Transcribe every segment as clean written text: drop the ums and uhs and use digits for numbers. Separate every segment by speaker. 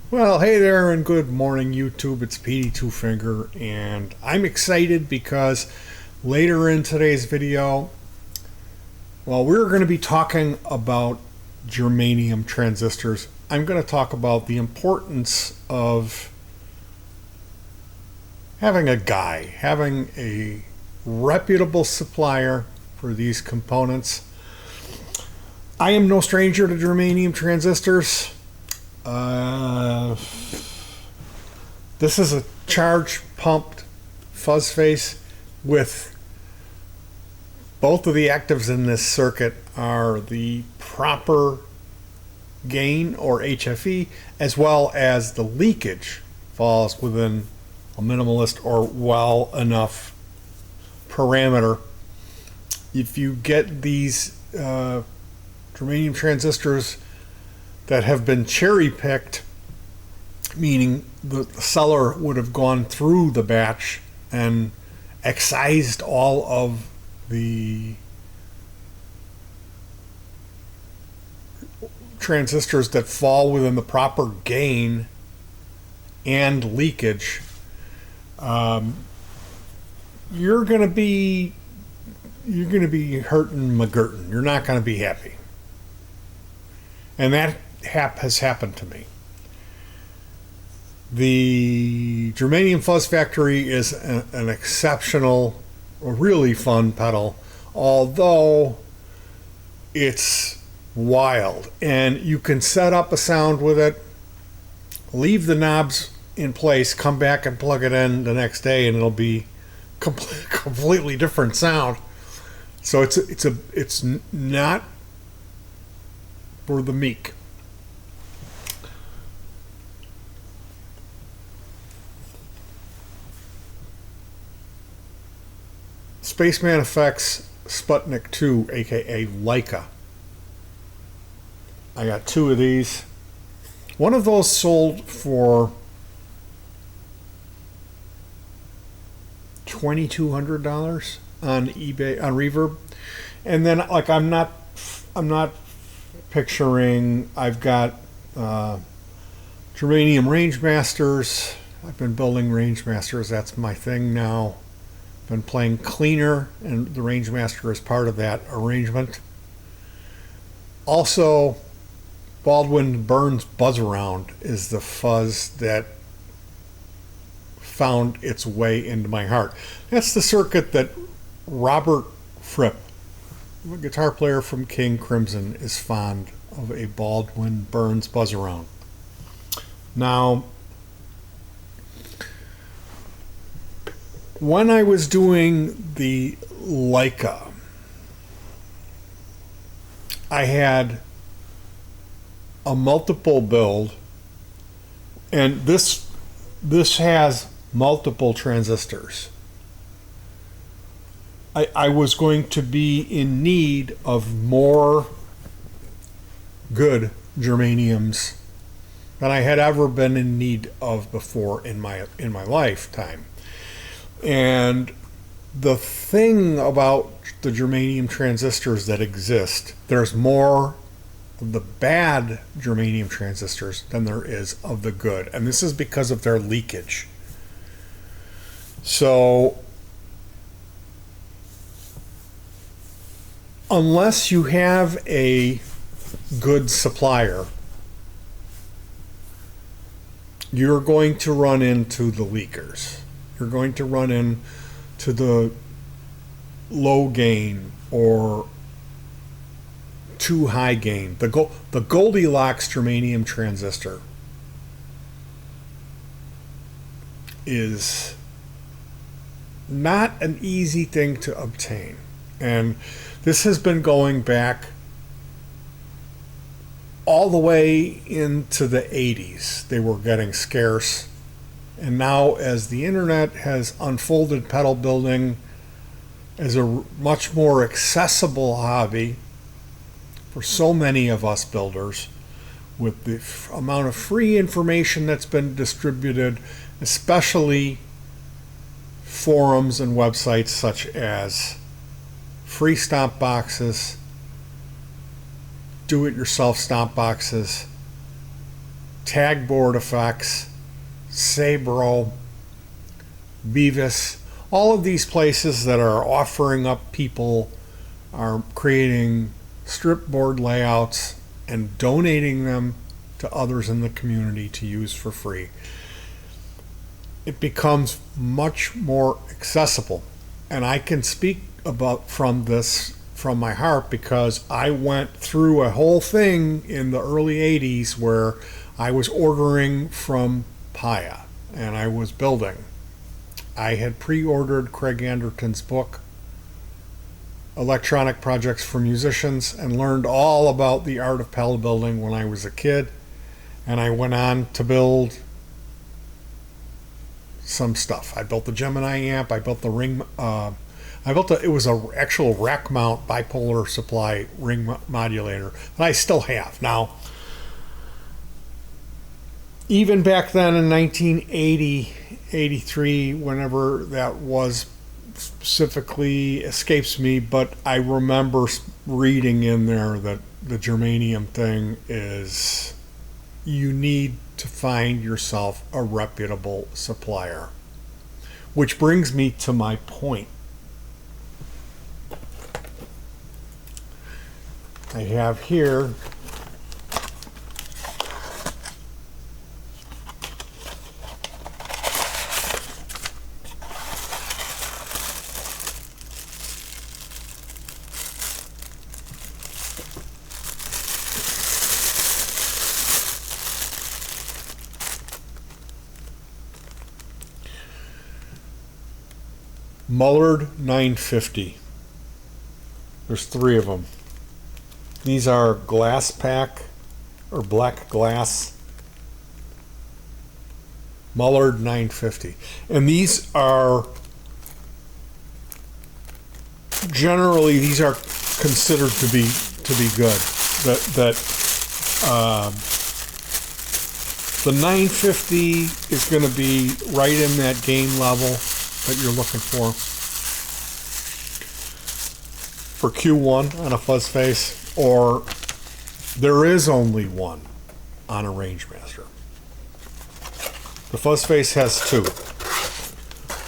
Speaker 1: Well, hey there, and good morning, YouTube. It's Petey Two Finger, and I'm excited because later in today's video, well, we're going to be talking about germanium transistors. I'm going to talk about the importance of having a reputable supplier for these components. I am no stranger to germanium transistors. This is a charge pumped fuzz face with both of the actives in this circuit are the proper gain or HFE, as well as the leakage falls within a minimalist or well enough parameter. If you get these germanium transistors that have been cherry picked, meaning the seller would have gone through the batch and excised all of the transistors that fall within the proper gain and leakage, you're going to be hurting McGurtin. You're not going to be happy, and that has happened to me. The Germanium Fuzz Factory is an exceptional, really fun pedal, although it's wild. And you can set up a sound with it, leave the knobs in place, come back and plug it in the next day, and it'll be completely different sound. So it's not for the meek. Spaceman Effects Sputnik 2, aka Leica. I got two of these. One of those sold for $2,200 on eBay, on Reverb. And then, like, I'm not picturing. I've got Germanium Rangemasters. I've been building Rangemasters. That's my thing now. Been playing Cleaner, and the Rangemaster is part of that arrangement. Also, Baldwin Burns Buzz Around is the fuzz that found its way into my heart. That's the circuit that Robert Fripp, a guitar player from King Crimson, is fond of, a Baldwin Burns Buzz Around. Now, when I was doing the Leica, I had a multiple build, and this has multiple transistors. I was going to be in need of more good germaniums than I had ever been in need of before in my lifetime. And the thing about the germanium transistors that exist, there's more of the bad germanium transistors than there is of the good. And this is because of their leakage. So, unless you have a good supplier, you're going to run into the leakers. You're going to run into the low gain or too high gain. The Goldilocks germanium transistor is not an easy thing to obtain. And this has been going back all the way into the 80s. They were getting scarce. And now, as the internet has unfolded pedal building as a much more accessible hobby for so many of us builders, with the amount of free information that's been distributed, especially forums and websites such as free stomp boxes, do-it-yourself stomp boxes, Tagboard Effects, Sabro, Beavis, all of these places that are offering up people are creating strip board layouts and donating them to others in the community to use for free. It becomes much more accessible. And I can speak about from my heart because I went through a whole thing in the early 80s where I was ordering from Paya and I was building. I had pre-ordered Craig Anderton's book, Electronic Projects for Musicians, and learned all about the art of pedal building when I was a kid. And I went on to build some stuff. I built the Gemini amp. I built the ring. It was an actual rack mount bipolar supply ring modulator that I still have now. Even back then in 1980, 83, whenever that was, specifically escapes me, but I remember reading in there that the germanium thing is, you need to find yourself a reputable supplier. Which brings me to my point. I have here Mullard 950. There's 3 of them. These are glass pack or black glass Mullard 950. And these are generally considered to be good. The 950 is going to be right in that gain level that you're looking for Q1 on a fuzz face, or there is only one on a Rangemaster. The fuzz face has 2.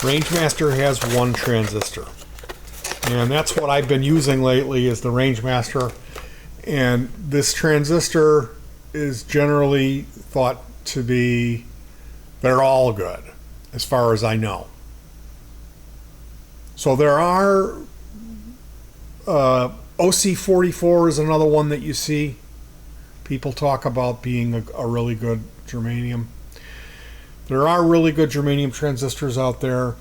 Speaker 1: Rangemaster has 1 transistor, and that's what I've been using lately is the Rangemaster. And this transistor is generally thought to be, they're all good as far as I know. So there are OC44 is another one that you see people talk about being a really good germanium. There are really good germanium transistors out there,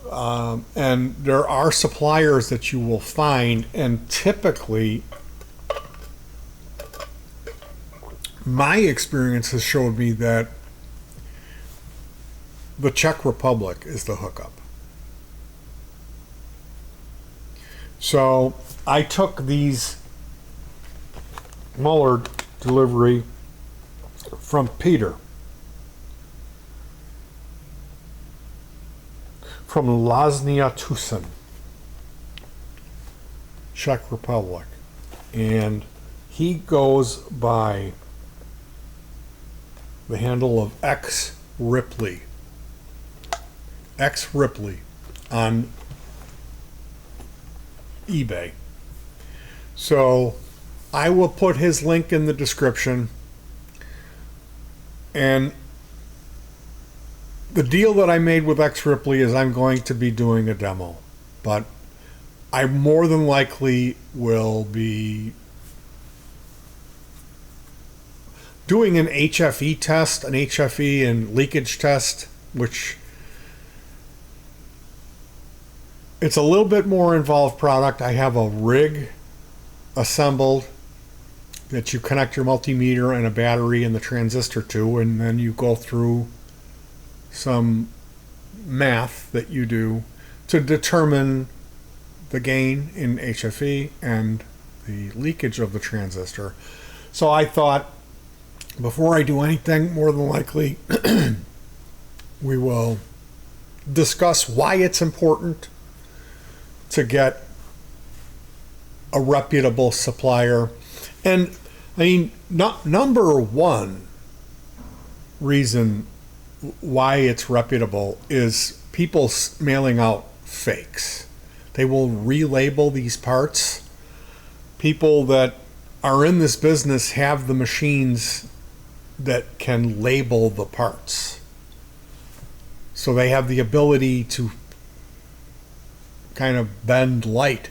Speaker 1: and there are suppliers that you will find, and typically my experience has showed me that the Czech Republic is the hookup. So I took these Mullard delivery from Peter from Laznia Tucson, Czech Republic, and he goes by the handle of X Ripley on eBay. So I will put his link in the description, and the deal that I made with X Ripley is I'm going to be doing a demo, but I more than likely will be doing an HFE test, an HFE and leakage test, which it's a little bit more involved product. I have a rig assembled that you connect your multimeter and a battery and the transistor to, and then you go through some math that you do to determine the gain in HFE and the leakage of the transistor. So I thought, before I do anything, more than likely we will discuss why it's important to get a reputable supplier. And I mean, number one, reason why it's reputable is people mailing out fakes. They will relabel these parts. People that are in this business have the machines that can label the parts. So they have the ability to kind of bend light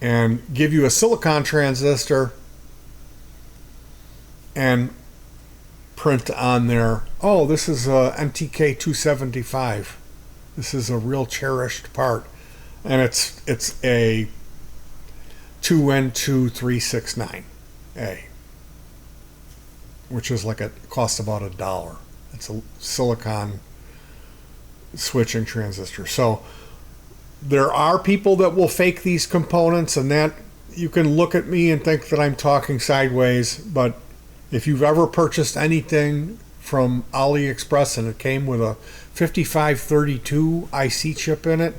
Speaker 1: and give you a silicon transistor and print on there, oh, this is a MTK 275. This is a real cherished part. And it's a 2N2369A, which is like costs about $1. It's a silicon switching transistor. So there are people that will fake these components, and that you can look at me and think that I'm talking sideways, but if you've ever purchased anything from AliExpress and it came with a 5532 IC chip in it,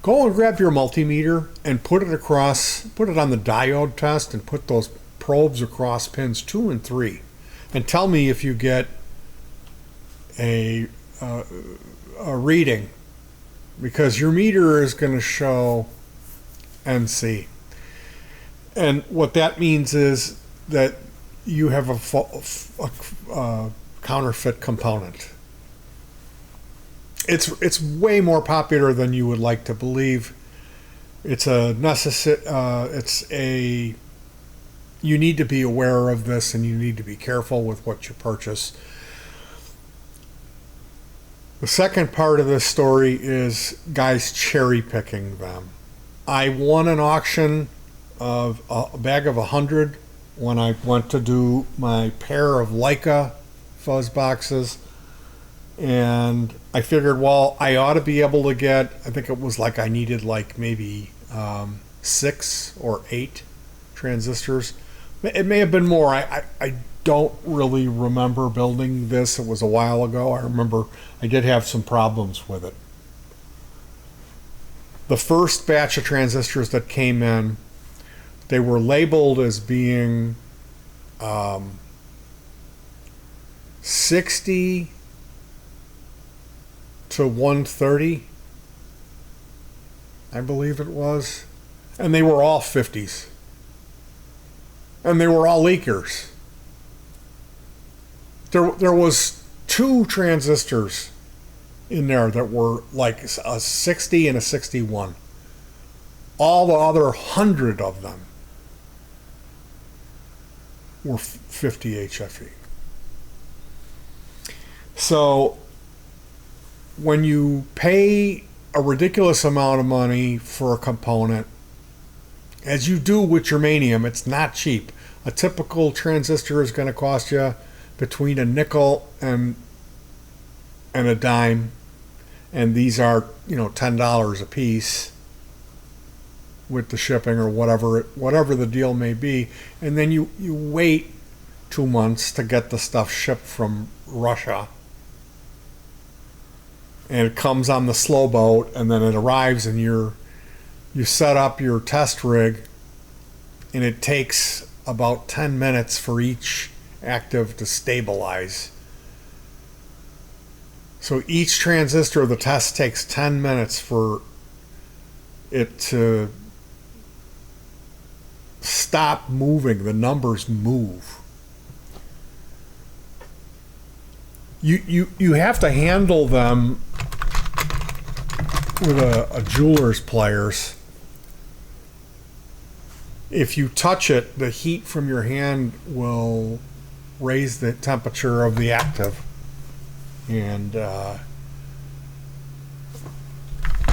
Speaker 1: go and grab your multimeter and put it on the diode test and put those probes across pins 2 and 3 and tell me if you get a reading, because your meter is going to show NC. And what that means is that you have a counterfeit component. It's way more popular than you would like to believe. It's a you need to be aware of this, and you need to be careful with what you purchase. The second part of this story is guys cherry picking them. I won an auction of a bag of 100 when I went to do my pair of Leica fuzz boxes, and I figured, well, I ought to be able to get, I think it was like I needed like maybe 6 or 8 transistors. It may have been more. I don't really remember building this. It was a while ago. I remember I did have some problems with it. The first batch of transistors that came in, they were labeled as being 60 to 130, I believe it was. And they were all 50s. And they were all leakers. There was 2 transistors in there that were like a 60 and a 61. All the other 100 of them were 50 HFE. So when you pay a ridiculous amount of money for a component, as you do with germanium, it's not cheap. A typical transistor is going to cost you between a nickel and a dime, and these are, $10 a piece with the shipping or whatever the deal may be. And then you wait 2 months to get the stuff shipped from Russia, and it comes on the slow boat, and then it arrives, and you set up your test rig, and it takes about 10 minutes for each active to stabilize. So each transistor of the test takes 10 minutes for it to stop moving. The numbers move. You have to handle them with a jeweler's pliers. If you touch it, the heat from your hand will raise the temperature of the active. And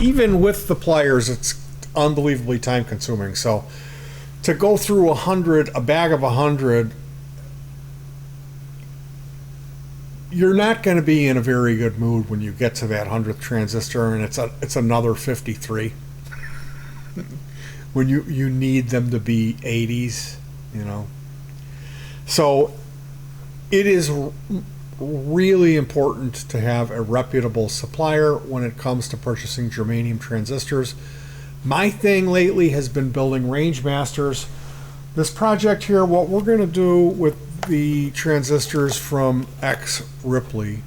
Speaker 1: even with the pliers, it's unbelievably time consuming. So to go through a bag of 100, you're not going to be in a very good mood when you get to that 100th transistor, and it's another 53. When you need them to be 80s, So it is really important to have a reputable supplier when it comes to purchasing germanium transistors. My thing lately has been building range masters This project here, what we're going to do with the transistors from X Ripley,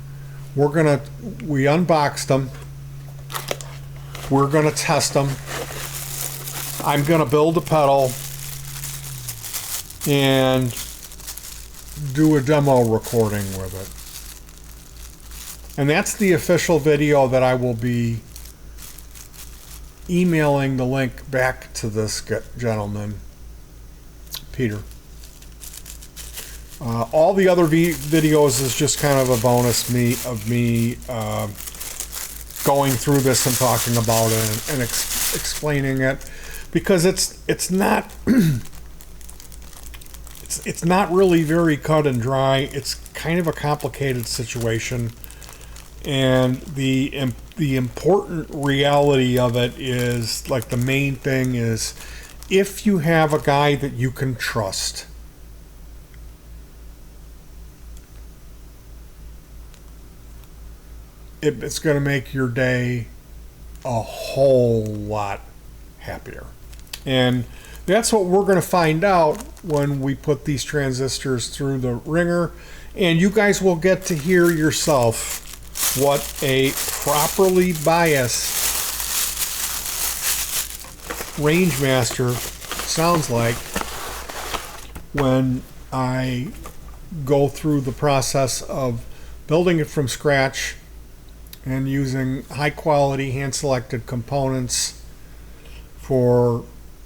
Speaker 1: we unboxed them. We're going to test them. I'm going to build a pedal and do a demo recording with it. And that's the official video that I will be emailing the link back to this gentleman, Peter. All the other videos is just kind of a bonus of me going through this and talking about it and explaining it, because it's not it's not really very cut and dry. It's kind of a complicated situation, and the important reality of it is, like, the main thing is, if you have a guy that you can trust, it's going to make your day a whole lot happier. And that's what we're going to find out when we put these transistors through the ringer. And you guys will get to hear yourself what a properly biased Rangemaster sounds like when I go through the process of building it from scratch and using high quality hand selected components for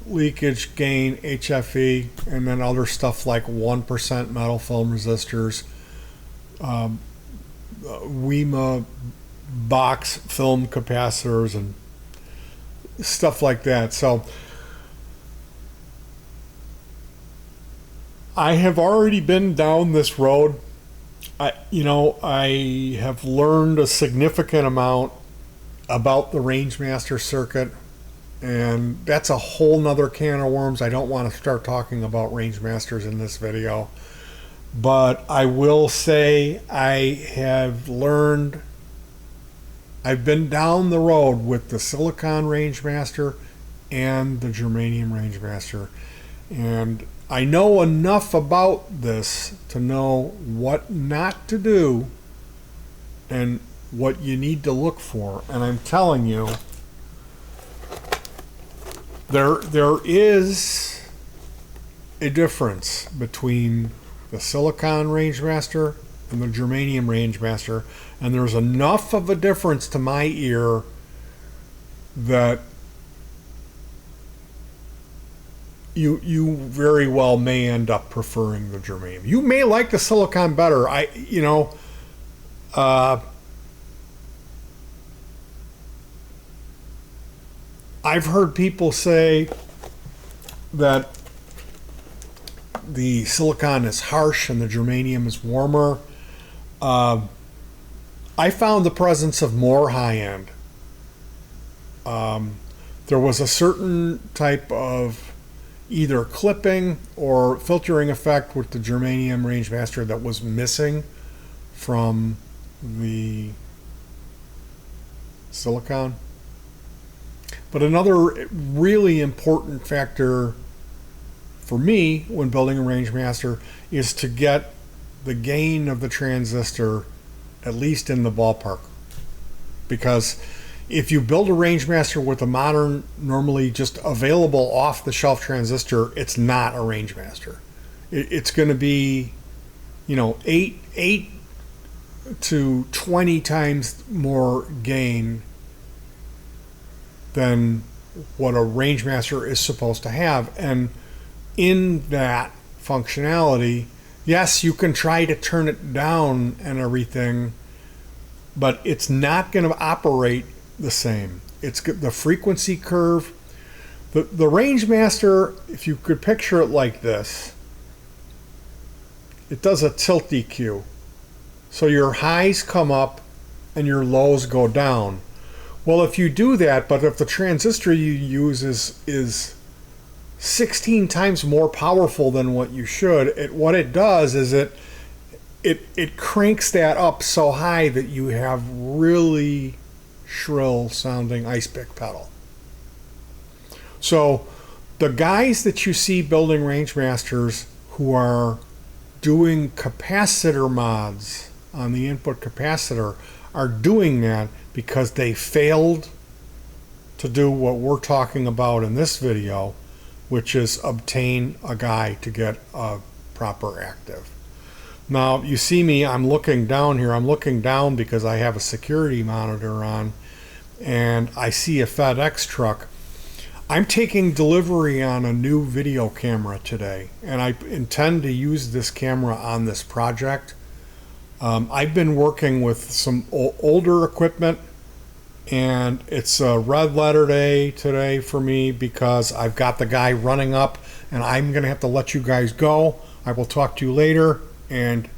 Speaker 1: leakage, gain, HFE, and then other stuff like 1% metal film resistors, WEMA box film capacitors, and stuff like that. So I have already been down this road. I have learned a significant amount about the Rangemaster circuit, and that's a whole nother can of worms. I don't want to start talking about Rangemasters in this video, but I will say I've been down the road with the silicon Rangemaster and the germanium Rangemaster, and I know enough about this to know what not to do and what you need to look for. And I'm telling you, there is a difference between the silicon Rangemaster and the germanium Rangemaster, and there's enough of a difference to my ear that you very well may end up preferring the germanium. You may like the silicon better. I've heard people say that the silicon is harsh and the germanium is warmer. I found the presence of more high end. There was a certain type of either clipping or filtering effect with the germanium Rangemaster that was missing from the silicon. But another really important factor for me when building a Rangemaster is to get the gain of the transistor at least in the ballpark. Because if you build a Rangemaster with a modern, normally just available off-the-shelf transistor, it's not a Rangemaster. It's going to be, 8 to 20 times more gain than what a Rangemaster is supposed to have. And in that functionality, yes, you can try to turn it down and everything, but it's not going to operate the same. It's the frequency curve. The Rangemaster, if you could picture it like this, it does a tilt EQ. So your highs come up and your lows go down. Well, if you do that, but if the transistor you use is 16 times more powerful than what you should, what it does is it cranks that up so high that you have really shrill sounding ice pick pedal. So The guys that you see building range masters who are doing capacitor mods on the input capacitor are doing that because they failed to do what we're talking about in this video, which is obtain a guy to get a proper active. Now you see me, I'm looking down here. I'm looking down because I have a security monitor on and I see a FedEx truck. I'm taking delivery on a new video camera today, and I intend to use this camera on this project. I've been working with some older equipment, and it's a red letter day today for me because I've got the guy running up, and I'm going to have to let you guys go. I will talk to you later, and